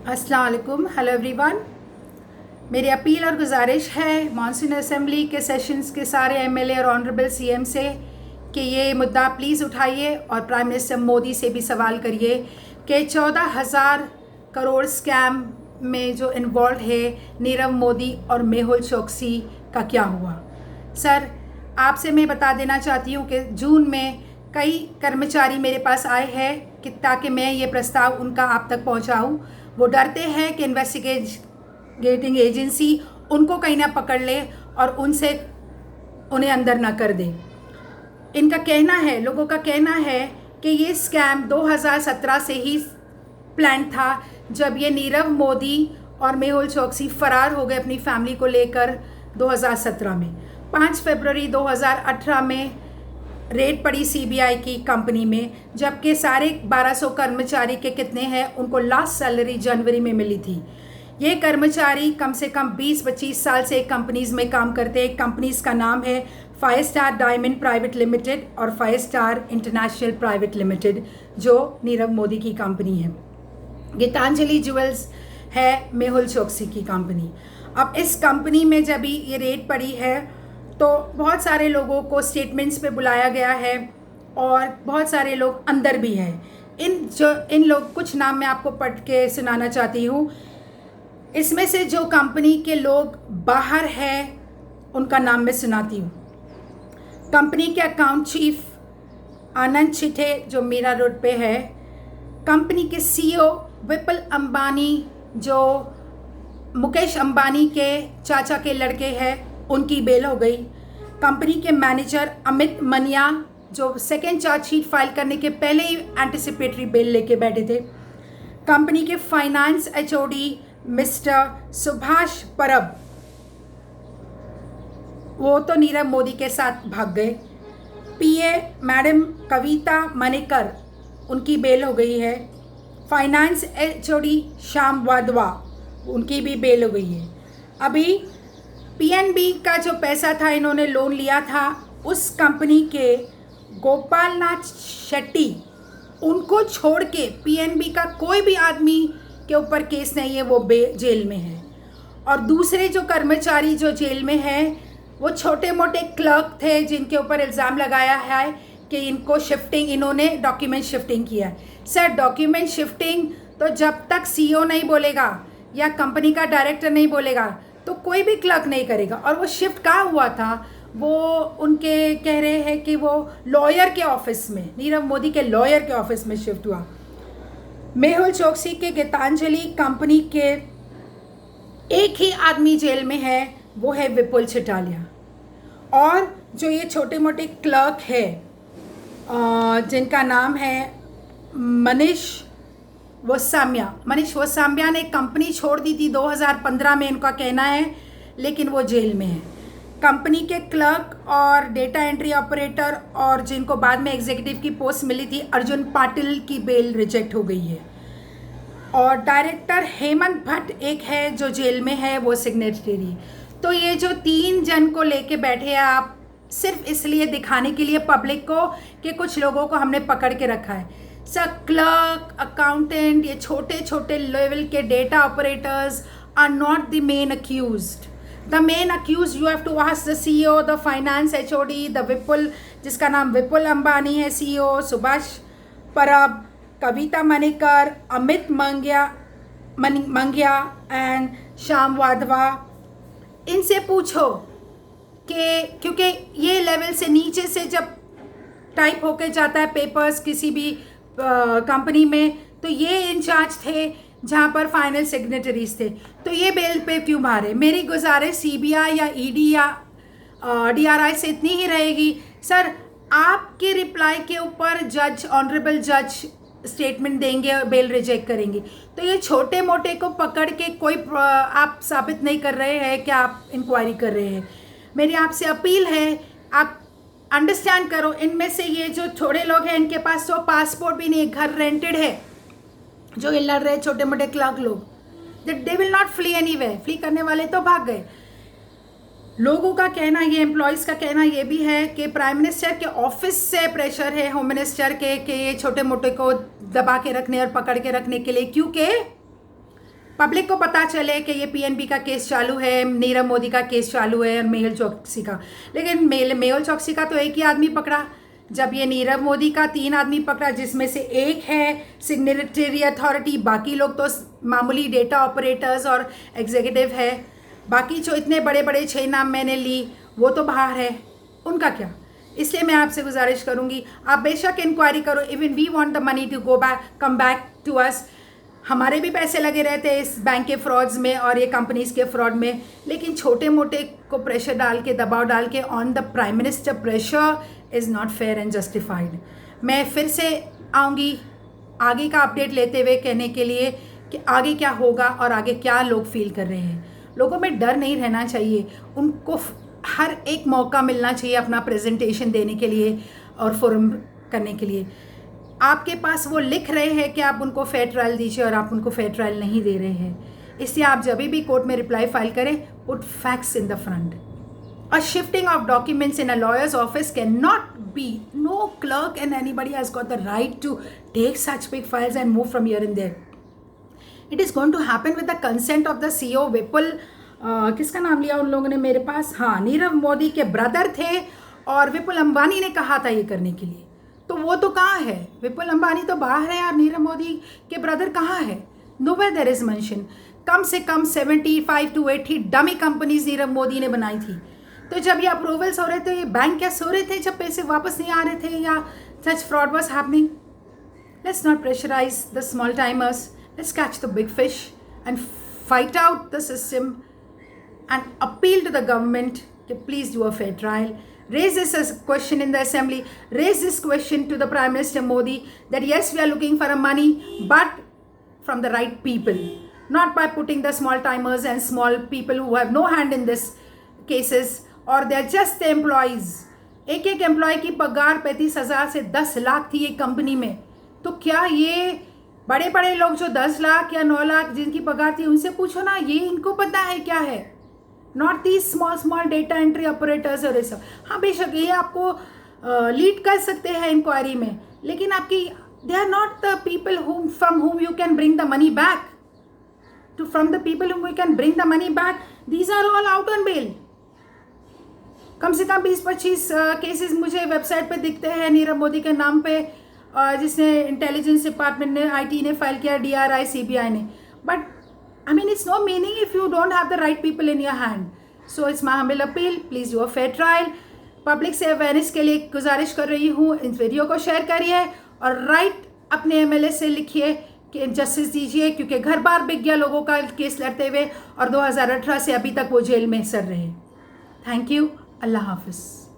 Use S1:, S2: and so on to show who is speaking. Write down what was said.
S1: अस्सलाम वालेकुम, hello everyone. मेरी अपील और गुजारिश है मॉनसून असेंबली के सेशंस के सारे एमएलए और ऑनरेबल सीएम से कि ये मुद्दा प्लीज़ उठाइए और प्राइम मिनिस्टर मोदी से भी सवाल करिए कि 14,000 करोड़ स्कैम में जो इन्वॉल्व है नीरव मोदी और मेहुल चोकसी का क्या हुआ। सर, आपसे मैं बता देना चाहती हूँ कि जून में कई कर्मचारी मेरे पास आए हैं कि ताकि मैं ये प्रस्ताव उनका आप तक पहुँचाऊँ। वो डरते हैं कि इन्वेस्टिगेटिंग एजेंसी उनको कहीं ना पकड़ ले और उन्हें अंदर ना कर दे। इनका कहना है, लोगों का कहना है कि ये स्कैम 2017 से ही प्लान था, जब ये नीरव मोदी और मेहुल चोकसी फरार हो गए अपनी फैमिली को लेकर 2017 में। 5 फरवरी 2018 में रेड पड़ी सीबीआई की कंपनी में, जबकि सारे 1200 कर्मचारी के कितने हैं उनको लास्ट सैलरी जनवरी में मिली थी। ये कर्मचारी कम से कम 20-25 साल से कंपनीज़ में काम करते हैं। कंपनीज़ का नाम है 5 स्टार डायमंड प्राइवेट लिमिटेड और 5 स्टार इंटरनेशनल प्राइवेट लिमिटेड, जो नीरव मोदी की कंपनी है। गीतांजलि ज्वेल्स है मेहुल चोकसी की कंपनी। अब इस कंपनी में जब ये रेड पड़ी है तो बहुत सारे लोगों को स्टेटमेंट्स पे बुलाया गया है और बहुत सारे लोग अंदर भी हैं। इन लोग कुछ नाम मैं आपको पढ़ के सुनाना चाहती हूँ। इसमें से जो कंपनी के लोग बाहर हैं उनका नाम मैं सुनाती हूँ। कंपनी के अकाउंट चीफ आनंद चिटे जो मीरा रोड पे है। कंपनी के सीईओ विपुल अंबानी जो मुकेश अंबानी के चाचा के लड़के हैं, उनकी बेल हो गई। कंपनी के मैनेजर अमित मनिया जो सेकेंड चार्जशीट फाइल करने के पहले ही एंटिसिपेटरी बेल लेके बैठे थे। कंपनी के फाइनेंस एचओडी मिस्टर सुभाष परब, वो तो नीरव मोदी के साथ भाग गए। पीए मैडम कविता मनेकर, उनकी बेल हो गई है। फाइनेंस एचओडी श्याम वाधवा, उनकी भी बेल हो गई है। अभी पीएनबी का जो पैसा था, इन्होंने लोन लिया था, उस कंपनी के गोपाल नाथ शेट्टी, उनको छोड़ के पीएनबी का कोई भी आदमी के ऊपर केस नहीं है, वो जेल में है। और दूसरे जो कर्मचारी जो जेल में हैं वो छोटे मोटे क्लर्क थे जिनके ऊपर इल्ज़ाम लगाया है कि इन्होंने डॉक्यूमेंट शिफ्टिंग किया है। सर, डॉक्यूमेंट शिफ्टिंग तो जब तक सीईओ नहीं बोलेगा या कंपनी का डायरेक्टर नहीं बोलेगा तो कोई भी क्लर्क नहीं करेगा। और वो शिफ्ट कहाँ हुआ था, वो उनके कह रहे हैं कि वो लॉयर के ऑफिस में, नीरव मोदी के लॉयर के ऑफिस में शिफ्ट हुआ। मेहुल चोकसी के गीतांजलि कंपनी के एक ही आदमी जेल में है, वो है विपुल चिटालिया। और जो ये छोटे मोटे क्लर्क है जिनका नाम है मनीष वसाम्या ने कंपनी छोड़ दी थी 2015 में, इनका कहना है, लेकिन वो जेल में है। कंपनी के क्लर्क और डेटा एंट्री ऑपरेटर और जिनको बाद में एग्जीक्यूटिव की पोस्ट मिली थी, अर्जुन पाटिल की बेल रिजेक्ट हो गई है। और डायरेक्टर हेमंत भट्ट एक है जो जेल में है, वो सिग्नेटरी। तो ये जो 3 जन को लेके बैठे हैं आप, सिर्फ इसलिए दिखाने के लिए पब्लिक को कि कुछ लोगों को हमने पकड़ के रखा है। सर, क्लर्क, अकाउंटेंट, ये छोटे छोटे लेवल के data operators are not the main accused. The main accuse you have to ask the CEO, the finance HOD, the Vipul, जिसका नाम विपुल अंबानी है सीईओ, सुभाष परब, कविता मनेकर, अमित मंगिया एंड श्याम वाधवा। इनसे पूछो कि क्योंकि ये लेवल से नीचे से जब टाइप होके जाता है पेपर्स किसी भी कंपनी में, तो ये इंचार्ज थे जहाँ पर फाइनल सिग्नेटरीज थे, तो ये बेल पे क्यों मारे। मेरी गुजारिश सीबीआई या ईडी या डीआरआई से इतनी ही रहेगी, सर आपके रिप्लाई के ऊपर ऑनरेबल जज स्टेटमेंट देंगे और बेल रिजेक्ट करेंगे। तो ये छोटे मोटे को पकड़ के कोई आप साबित नहीं कर रहे हैं कि आप इंक्वायरी कर रहे हैं। मेरी आपसे अपील है, आप अंडरस्टैंड करो, इनमें से ये जो थोड़े लोग हैं इनके पास तो पासपोर्ट भी नहीं, घर रेंटेड है, जो ये लड़ रहे छोटे मोटे क्लर्क लोग, they will not flee anywhere. Flee करने वाले तो भाग गए। लोगों का कहना, ये एम्प्लॉयज़ का कहना ये भी है कि प्राइम मिनिस्टर के ऑफिस से प्रेशर है होम मिनिस्टर के कि ये छोटे मोटे को दबा के रखने और पकड़ के रखने के लिए, क्योंकि पब्लिक को पता चले कि ये पीएनबी का केस चालू है, नीरव मोदी का केस चालू है और मेहुल चोकसी का। लेकिन मेहुल चोकसी का तो एक ही आदमी पकड़ा, जब ये नीरव मोदी का 3 आदमी पकड़ा, जिसमें से एक है सिग्नेटरी अथॉरिटी, बाकी लोग तो मामूली डेटा ऑपरेटर्स और एग्जीक्यूटिव है। बाकी जो इतने बड़े बड़े 6 नाम मैंने ली वो तो बाहर है, उनका क्या? इसलिए मैं आपसे गुजारिश करूँगी, आप बेशक इंक्वायरी करो। Even we want the money to come back to us. हमारे भी पैसे लगे रहते हैं इस बैंक के फ्रॉड्स में और ये कंपनीज के फ्रॉड में, लेकिन छोटे मोटे को प्रेशर डाल के, दबाव डाल के on the prime minister, pressure is not fair and justified. मैं फिर से आऊँगी आगे का अपडेट लेते हुए कहने के लिए कि आगे क्या होगा और आगे क्या लोग फील कर रहे हैं। लोगों में डर नहीं रहना चाहिए, उनको हर एक मौका मिलना चाहिए अपना प्रेजेंटेशन देने के लिए और फोरम करने के लिए। आपके पास वो लिख रहे हैं कि आप उनको फेयर ट्रायल दीजिए और आप उनको फेयर ट्रायल नहीं दे रहे हैं। इसलिए आप जब भी कोर्ट में रिप्लाई फाइल करें, put facts in the front. A shifting of documents in a lawyer's office cannot be. No clerk and anybody has got the right to take such big files and move from here and there. It is going to happen with the consent of the CEO Vipul. किसका नाम लिया उन लोगों ने मेरे पास? हाँ, नीरव मोदी के brother थे और विपुल अंबानी ने कहा था ये करने के लिए। तो वो तो कहाँ है? विपुल अंबानी तो बाहर है और नीरव मोदी के ब्रदर कहाँ है? Nowhere there is mention. कम से कम 75 to 80 dummy companies Nirav Modi ने बनाई थी। तो जब ये अप्रूवल्स हो रहे थे, ये बैंक क्या सो रहे थे जब पैसे वापस नहीं आ रहे थे या such fraud was happening? Let's not pressurise the small timers, let's catch the big fish and fight out the system and appeal to the government to please do a fair trial. Raise this as a question in the assembly. Raise this question to the Prime Minister Modi that yes, we are looking for a money, but from the right people, not by putting the small timers and small people who have no hand in this cases, or they are just the employees. एक employ की पगार 35,000 से 10 लाख थी एक company में। तो क्या ये बड़े बड़े लोग जो 10 लाख या 9 लाख जिनकी पगार थी, उनसे पूछो ना, ये इनको पता है क्या है? Not these small data entry operators और ये सब। हाँ, बेशक ये आपको लीड कर सकते हैं इंक्वायरी में, लेकिन आपकी they are not the people from whom you can bring the money back. From the people whom we can bring the money back, these are all out on bail. कम से कम 20-25 cases मुझे website पे दिखते हैं नीरव मोदी के नाम पे, जिसने intelligence department ने, IT ने फाइल किया, DRI, CBI ने। But I mean, it's no meaning if you don't have the right people in your hand. So it's my humble appeal, please do a fair trial. Public से awareness के लिए गुजारिश कर रही हूँ, इस वीडियो को शेयर करिए और राइट अपने MLA से लिखिए कि जस्टिस दीजिए, क्योंकि घर बार बिक गया लोगों का केस लड़ते हुए और 2018 से अभी तक वो जेल में सर रहे। Thank you. अल्लाह हाफिज़।